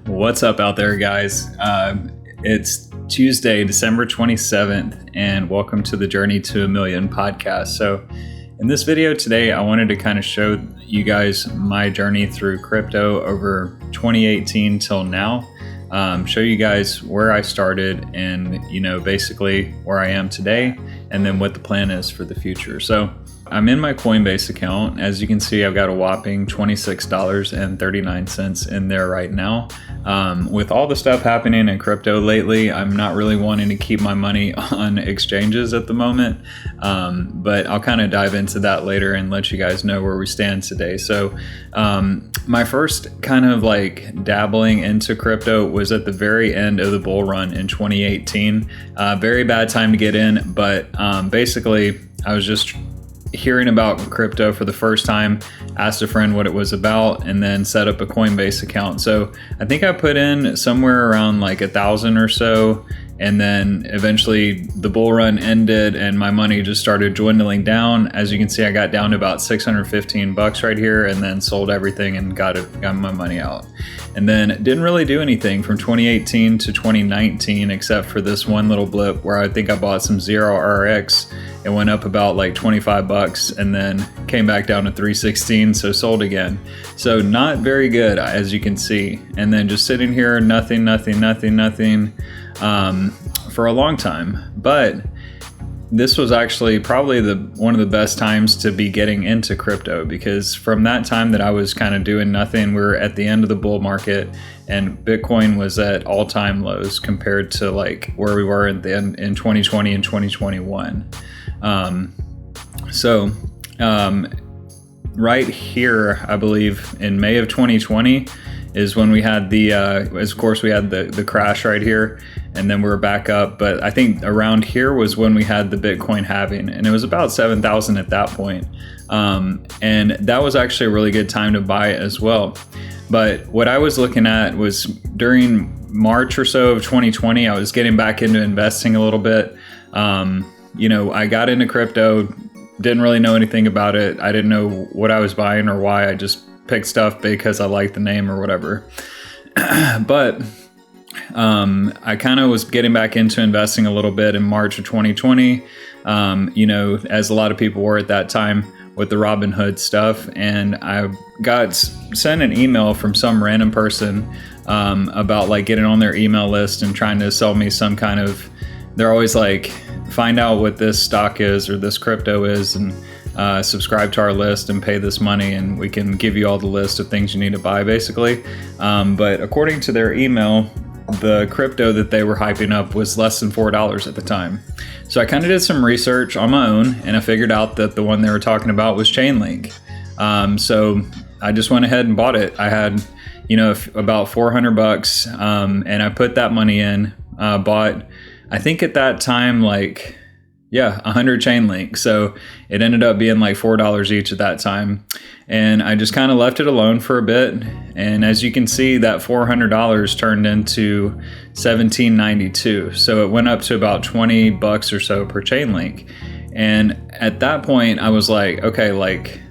What's up out there, guys? It's Tuesday, December 27th, and welcome to the Journey to a Million podcast. So in this video today, I wanted to kind of show you guys my journey through crypto over 2018 till now. Show you guys where I started and, basically where I am today, and then what the plan is for the future. So I'm in my Coinbase account. As you can see, I've got a whopping $26.39 in there right now. With all the stuff happening in crypto lately, I'm not really wanting to keep my money on exchanges at the moment, but I'll kind of dive into that later and let you guys know where we stand today. So my first kind of like dabbling into crypto was at the very end of the bull run in 2018. Very bad time to get in, but basically I was just hearing about crypto for the first time, asked a friend what it was about, and then set up a Coinbase account. So I think I put in somewhere around like $1,000 or so, and then eventually the bull run ended and my money just started dwindling down. As you can see, I got down to about $615 right here, and then sold everything and got my money out. And then didn't really do anything from 2018 to 2019 except for this one little blip where I think I bought some Zero RX. It went up about like $25 and then came back down to 316, so sold again. So not very good, as you can see. And then just sitting here, nothing for a long time. But this was actually probably one of the best times to be getting into crypto, because from that time that I was kind of doing nothing, we were at the end of the bull market and Bitcoin was at all-time lows compared to like where we were in 2020 and 2021. Right here, I believe in May of 2020 is when we had the crash right here, and then we were back up. But I think around here was when we had the Bitcoin halving, and it was about 7,000 at that point. And that was actually a really good time to buy it as well. But what I was looking at was during March or so of 2020, I was getting back into investing a little bit. I got into crypto, didn't really know anything about it. I didn't know what I was buying or why. I just picked stuff because I liked the name or whatever. But I kind of was getting back into investing a little bit in March of 2020, as a lot of people were at that time with the Robinhood stuff. And I got sent an email from some random person about like getting on their email list and trying to sell me some kind of, they're always like, find out what this stock is or this crypto is, and subscribe to our list and pay this money and we can give you all the list of things you need to buy, basically. But according to their email, the crypto that they were hyping up was less than $4 at the time. So I kind of did some research on my own, and I figured out that the one they were talking about was Chainlink. So I just went ahead and bought it. I had, about $400, and I put that money in, bought, I think at that time, 100 Chainlink. So it ended up being like $4 each at that time. And I just kind of left it alone for a bit. And as you can see, that $400 turned into $17.92. So it went up to about $20 or so per Chainlink. And at that point, I was like, okay,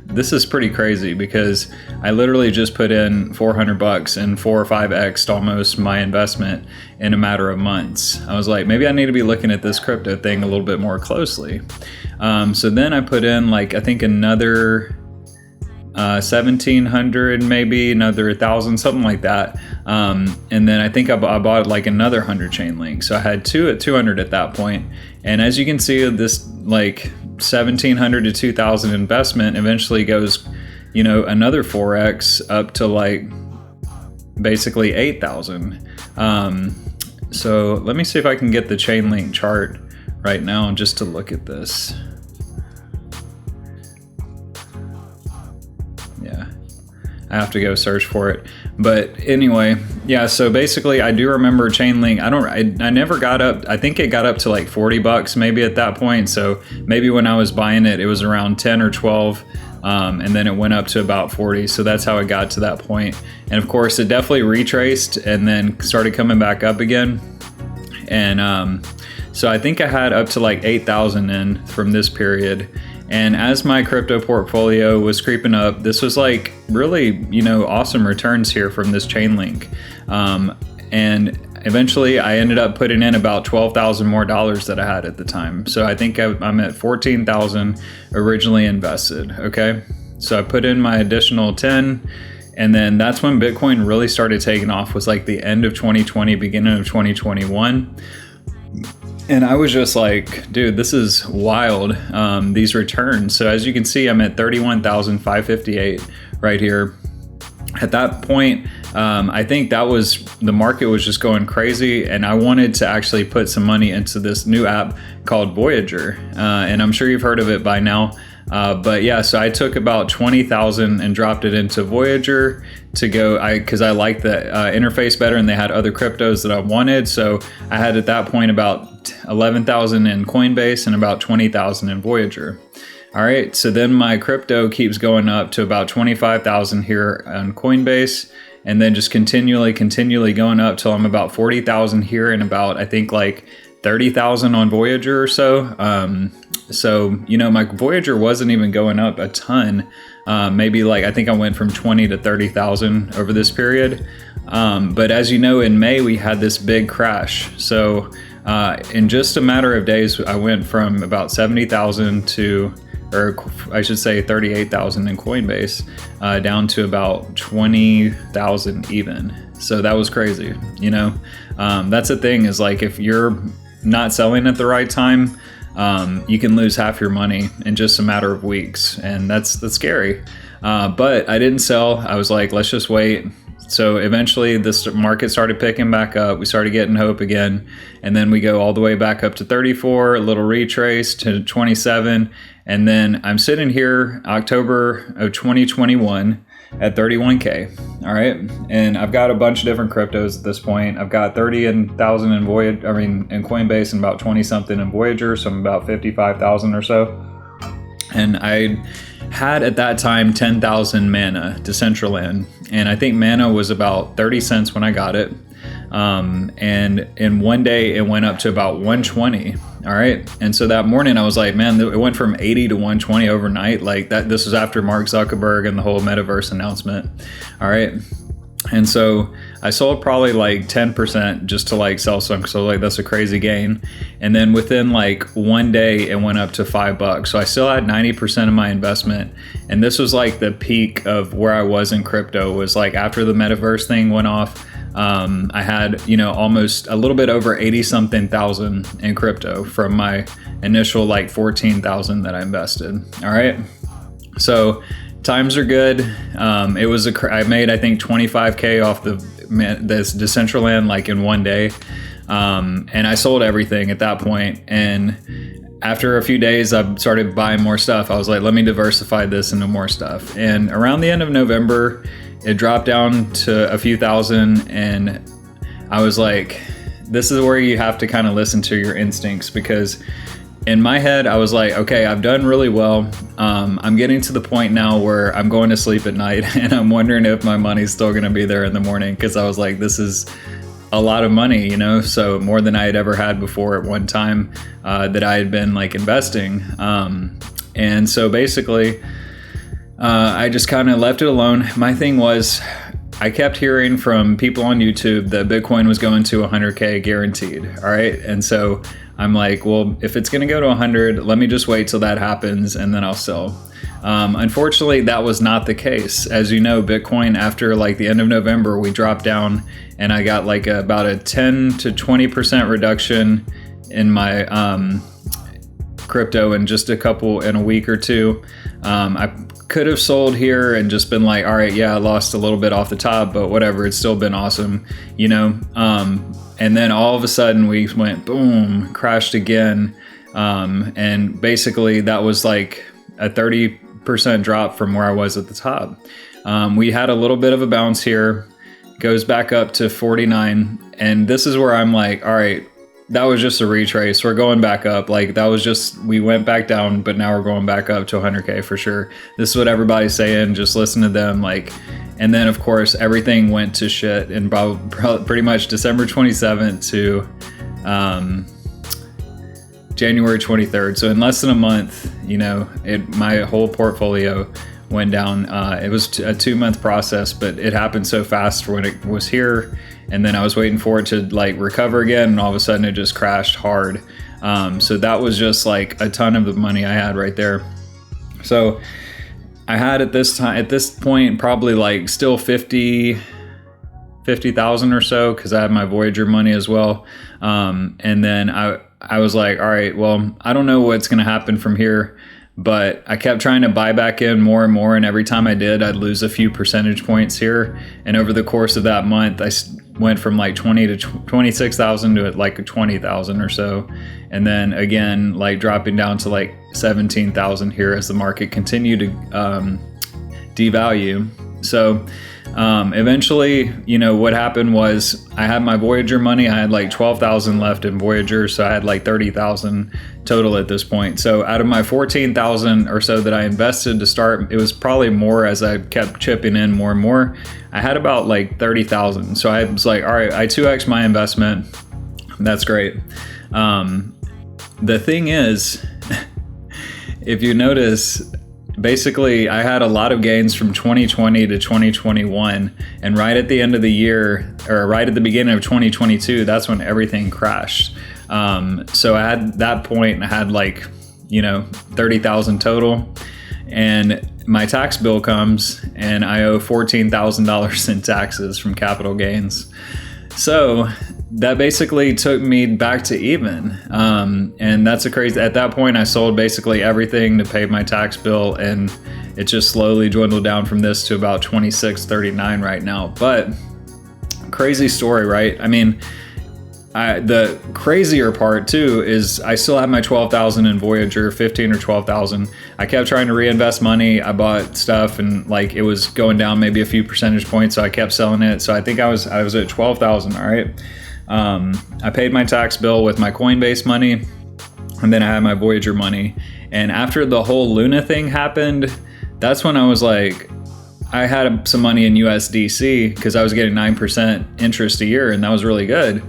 this is pretty crazy, because I literally just put in $400 and 4 or 5x'd almost my investment in a matter of months. I was like, maybe I need to be looking at this crypto thing a little bit more closely. So then I put in I think another 1,700, maybe another 1,000, something like that. And then I think I bought like another 100 Chainlink. So I had two at 200 at that point. And as you can see, this 1,700 to 2,000 investment eventually goes, another 4x up to basically 8,000. So let me see if I can get the Chainlink chart right now just to look at this. Yeah, I have to go search for it. But anyway, yeah, so basically I do remember Chainlink. I never got up. I think it got up to like $40 maybe at that point. So maybe when I was buying it, it was around 10 or 12. And then it went up to about 40. So that's how it got to that point. And of course it definitely retraced and then started coming back up again. And so I think I had up to like 8,000 in from this period. And as my crypto portfolio was creeping up, this was like really, awesome returns here from this chain link. And eventually I ended up putting in about $12,000 more that I had at the time. So I think I'm at 14,000 originally invested. Okay. So I put in my additional 10, and then that's when Bitcoin really started taking off, was like the end of 2020, beginning of 2021. And I was just like, dude, this is wild, these returns. So as you can see, I'm at 31,558 right here. At that point, I think the market was just going crazy, and I wanted to actually put some money into this new app called Voyager. And I'm sure you've heard of it by now. But yeah, so I took about 20,000 and dropped it into Voyager to go, because I liked the interface better, and they had other cryptos that I wanted. So I had at that point about 11,000 in Coinbase and about 20,000 in Voyager. All right, so then my crypto keeps going up to about 25,000 here on Coinbase, and then just continually going up till I'm about 40,000 here, and about, I think, like 30,000 on Voyager or so. So, my Voyager wasn't even going up a ton. Maybe like, I think I went from 20 to 30,000 over this period. But as you know, in May, we had this big crash. So in just a matter of days, I went from about 70,000 to, or I should say 38,000 in Coinbase, down to about 20,000 even. So that was crazy. That's the thing, is like, if you're not selling at the right time, you can lose half your money in just a matter of weeks, and that's scary. But I didn't sell. I was like, let's just wait. So eventually this market started picking back up. We started getting hope again, and then we go all the way back up to 34, a little retrace to 27, and then I'm sitting here October of 2021 at 31K. All right. And I've got a bunch of different cryptos at this point. I've got 30,000 in in Coinbase, and about 20 something in Voyager. So I'm about 55,000 or so. And I had at that time 10,000 Mana, Decentraland. And I think Mana was about 30 cents when I got it. And in one day it went up to about 120. All right. And so that morning I was like, man, it went from 80 to 120 overnight. Like that, this was after Mark Zuckerberg and the whole metaverse announcement. All right. And so I sold probably like 10% just to like sell some. So like, that's a crazy gain. And then within like one day it went up to $5. So I still had 90% of my investment. And this was like the peak of where I was in crypto, was like after the metaverse thing went off. I had, almost a little bit over 80 something thousand in crypto from my initial like 14,000 that I invested. All right. So times are good. It was I made, I think, 25K off this Decentraland like in one day. And I sold everything at that point. And after a few days, I started buying more stuff. I was like, let me diversify this into more stuff. And around the end of November, it dropped down to a few thousand, and I was like, this is where you have to kind of listen to your instincts, because in my head, I was like, okay, I've done really well. I'm getting to the point now where I'm going to sleep at night and I'm wondering if my money's still going to be there in the morning, because I was like, this is a lot of money, so more than I had ever had before at one time that I had been like investing. And so basically, I just kind of left it alone. My thing was, I kept hearing from people on YouTube that Bitcoin was going to 100K guaranteed. All right. And so I'm like, well, if it's going to go to 100, let me just wait till that happens and then I'll sell. Unfortunately, that was not the case. As you know, Bitcoin, after like the end of November, we dropped down, and I got like about a 10 to 20% reduction in my crypto in just in a week or two. I could have sold here and just been like, all right, yeah, I lost a little bit off the top, but whatever, it's still been awesome, and then all of a sudden we went boom, crashed again. And basically that was like a 30% drop from where I was at the top. We had a little bit of a bounce here, goes back up to 49. And this is where I'm like, all right, that was just a retrace. We're going back up. Like that was just, we went back down, but now we're going back up to 100K for sure. This is what everybody's saying. Just listen to them. Like, and then of course everything went to shit in pretty much December 27th to January 23rd. So in less than a month, my whole portfolio went down. It was a 2-month process, but it happened so fast when it was here. And then I was waiting for it to like recover again. And all of a sudden it just crashed hard. So that was just like a ton of the money I had right there. So I had at this point, probably like still 50,000 or so, because I had my Voyager money as well. And then I was like, all right, well, I don't know what's going to happen from here, but I kept trying to buy back in more and more. And every time I did, I'd lose a few percentage points here. And over the course of that month, I went from like 20 to 26,000 to like 20,000 or so. And then again, like dropping down to like 17,000 here as the market continued to devalue. So eventually, what happened was I had my Voyager money. I had like 12,000 left in Voyager. So I had like 30,000 total at this point. So out of my 14,000 or so that I invested to start, it was probably more as I kept chipping in more and more. I had about like 30,000. So I was like, all right, I 2x my investment. That's great. The thing is, if you notice, basically, I had a lot of gains from 2020 to 2021, and right at the end of the year, or right at the beginning of 2022, that's when everything crashed. So I had that point, I had like, 30,000 total, and my tax bill comes, and I owe $14,000 in taxes from capital gains. So that basically took me back to even. And that's at that point, I sold basically everything to pay my tax bill, and it just slowly dwindled down from this to about 26.39 right now. But crazy story, right? I mean, the crazier part too is I still have my 12,000 in Voyager, 15 or 12,000. I kept trying to reinvest money. I bought stuff and like it was going down maybe a few percentage points, so I kept selling it. So I think I was at 12,000. All right. I paid my tax bill with my Coinbase money, and then I had my Voyager money. And after the whole Luna thing happened, that's when I was like, I had some money in USDC because I was getting 9% interest a year, and that was really good.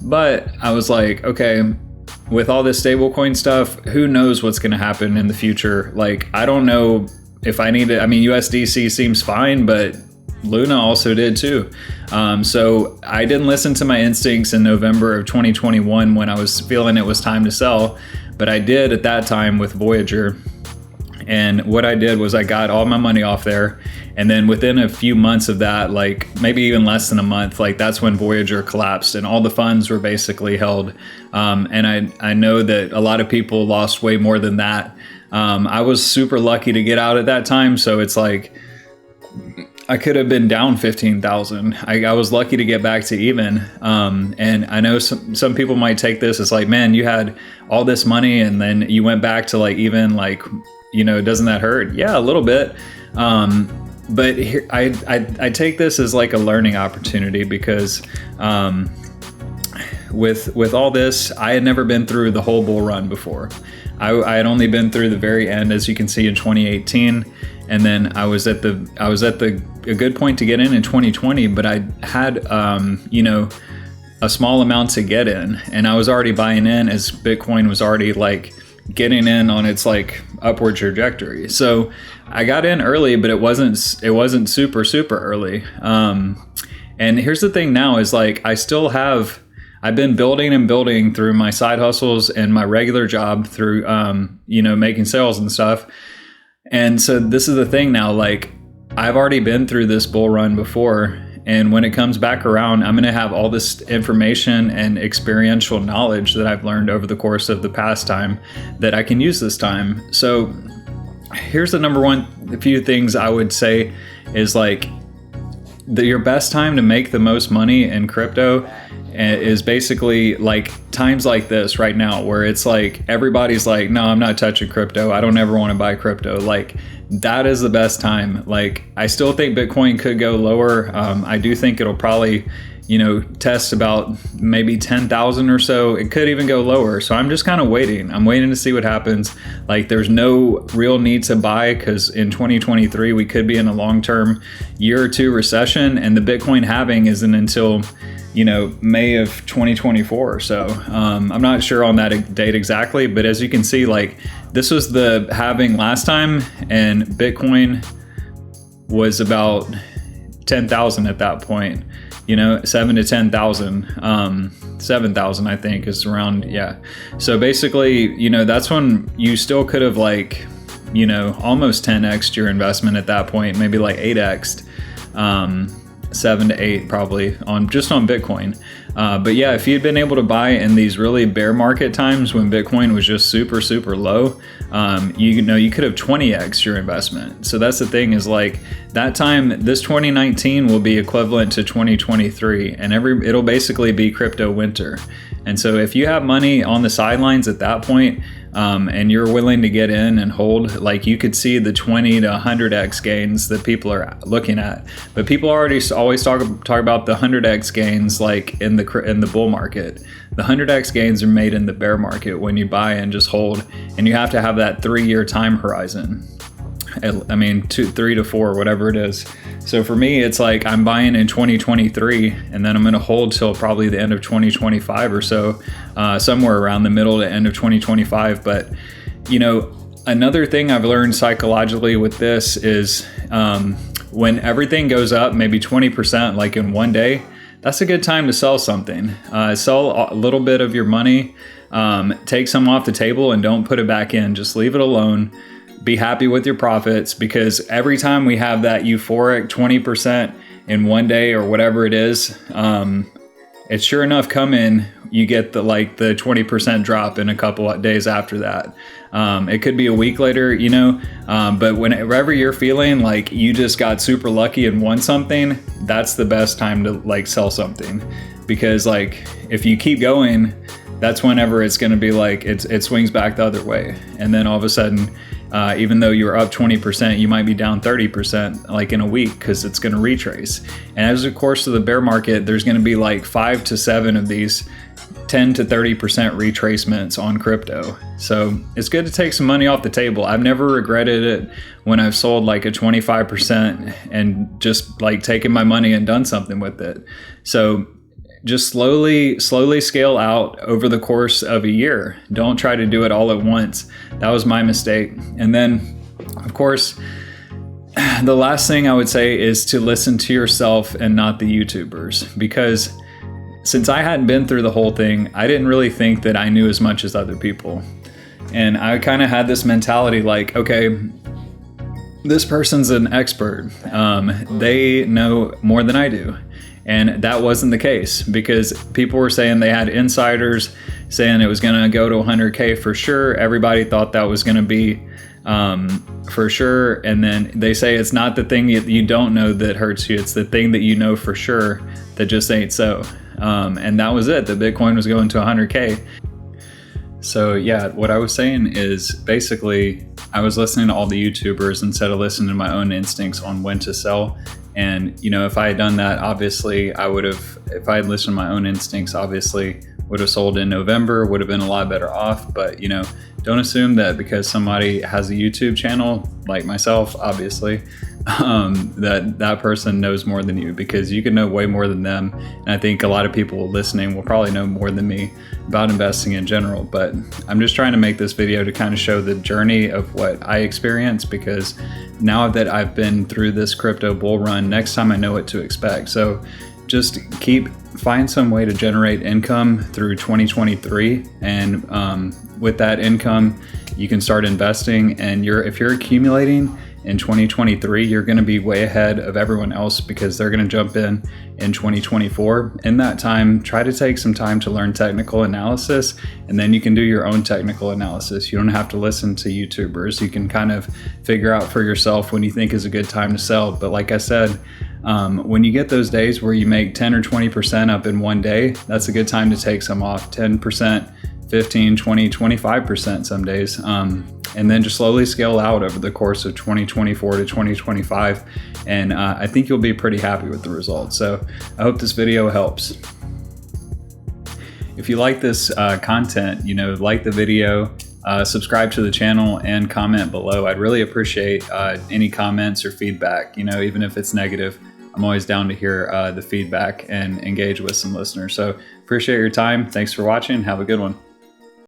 But I was like, okay, with all this stablecoin stuff, who knows what's going to happen in the future? Like, I don't know if I need it. I mean, USDC seems fine, but Luna also did too. So I didn't listen to my instincts in November of 2021 when I was feeling it was time to sell, but I did at that time with Voyager. And what I did was I got all my money off there. And then within a few months of that, like maybe even less than a month, like that's when Voyager collapsed and all the funds were basically held. And I know that a lot of people lost way more than that. I was super lucky to get out at that time. So it's like, I could have been down 15,000. I was lucky to get back to even. And I know some people might take this as like, man, you had all this money and then you went back to like even, like, doesn't that hurt? Yeah, a little bit. But here, I take this as like a learning opportunity because with all this, I had never been through the whole bull run before. I had only been through the very end, as you can see, in 2018. And then I was at a good point to get in 2020, but I had, a small amount to get in, and I was already buying in as Bitcoin was already like getting in on its like upward trajectory. So I got in early, but it wasn't super early. And here's the thing now is like, I've been building and building through my side hustles and my regular job through, making sales and stuff. And so this is the thing now, like I've already been through this bull run before. And when it comes back around, I'm going to have all this information and experiential knowledge that I've learned over the course of the past time that I can use this time. So here's the few things I would say is like your best time to make the most money in crypto is basically like times like this right now, where it's like everybody's like, no, I'm not touching crypto. I don't ever want to buy crypto. Like that is the best time. Like, I still think Bitcoin could go lower. I do think it'll probably, test about maybe 10,000 or so. It could even go lower. So I'm just kind of waiting. I'm waiting to see what happens. Like, there's no real need to buy, because in 2023, we could be in a long-term year or two recession, and the Bitcoin halving isn't until, May of 2024. So I'm not sure on that date exactly, but as you can see, like, this was the halving last time, and Bitcoin was about 10,000 at that point. 7 to 10,000, 7,000, I think is around. Yeah. So basically, that's when you still could have almost 10x your investment at that point, maybe like 8x, 7 to 8 probably on Bitcoin. But yeah, if you'd been able to buy in these really bear market times when Bitcoin was just super, super low, you could have 20x your investment. So that's the thing, is like, that time, this 2019 will be equivalent to 2023, and it'll basically be crypto winter. And so if you have money on the sidelines at that point, and you're willing to get in and hold, like, you could see the 20 to 100x gains that people are looking at. But people already always talk about the 100x gains, like in the bull market. The 100x gains are made in the bear market when you buy and just hold, and you have to have that 3-year time horizon. I mean, 3 to 4, whatever it is. So for me, it's like, I'm buying in 2023, and then I'm going to hold till probably the end of 2025 or so, somewhere around the middle to end of 2025. But, another thing I've learned psychologically with this is, when everything goes up maybe 20%, like in one day, that's a good time to sell something. Sell a little bit of your money, take some off the table, and don't put it back in. Just leave it alone. Be happy with your profits, because every time we have that euphoric 20% in one day or whatever it is, it's sure enough coming. You get the 20% drop in a couple of days after that. It could be a week later, but whenever you're feeling like you just got super lucky and won something, that's the best time to sell something, because if you keep going, that's whenever it's going to be it swings back the other way. And then all of a sudden, even though you're up 20%, you might be down 30% in a week, because it's going to retrace. And as the course of the bear market, there's going to be 5 to 7 of these 10 to 30% retracements on crypto. So it's good to take some money off the table. I've never regretted it when I've sold a 25% and just taken my money and done something with it. So just slowly scale out over the course of a year. Don't try to do it all at once. That was my mistake. And then, of course, the last thing I would say is to listen to yourself and not the YouTubers, because since I hadn't been through the whole thing, I didn't really think that I knew as much as other people. And I kind of had this mentality okay, this person's an expert. They know more than I do. And that wasn't the case, because people were saying they had insiders saying it was going to go to 100K for sure. Everybody thought that was going to be for sure. And then they say it's not the thing you don't know that hurts you. It's the thing that you know for sure that just ain't so. And that was it. The Bitcoin was going to 100K. So yeah, what I was saying is basically I was listening to all the YouTubers instead of listening to my own instincts on when to sell. And, if I had done that, obviously I would have, if I had listened to my own instincts, obviously would have sold in November, would have been a lot better off. But, don't assume that because somebody has a YouTube channel like myself, obviously, that person knows more than you, because you can know way more than them. And I think a lot of people listening will probably know more than me about investing in general. But I'm just trying to make this video to kind of show the journey of what I experienced, because now that I've been through this crypto bull run, next time I know what to expect. So just find some way to generate income through 2023, and with that income you can start investing. And if you're accumulating in 2023, you're going to be way ahead of everyone else, because they're going to jump in 2024. In that time, try to take some time to learn technical analysis, and then you can do your own technical analysis. You don't have to listen to YouTubers. You can kind of figure out for yourself when you think is a good time to sell. But like I said, when you get those days where you make 10 or 20% up in one day, that's a good time to take some off. 10%, 15, 20, 25% some days. and then just slowly scale out over the course of 2024 to 2025. And I think you'll be pretty happy with the results. So I hope this video helps. If you like this content, like the video, subscribe to the channel, and comment below. I'd really appreciate any comments or feedback, even if it's negative. I'm always down to hear the feedback and engage with some listeners. So appreciate your time. Thanks for watching. Have a good one.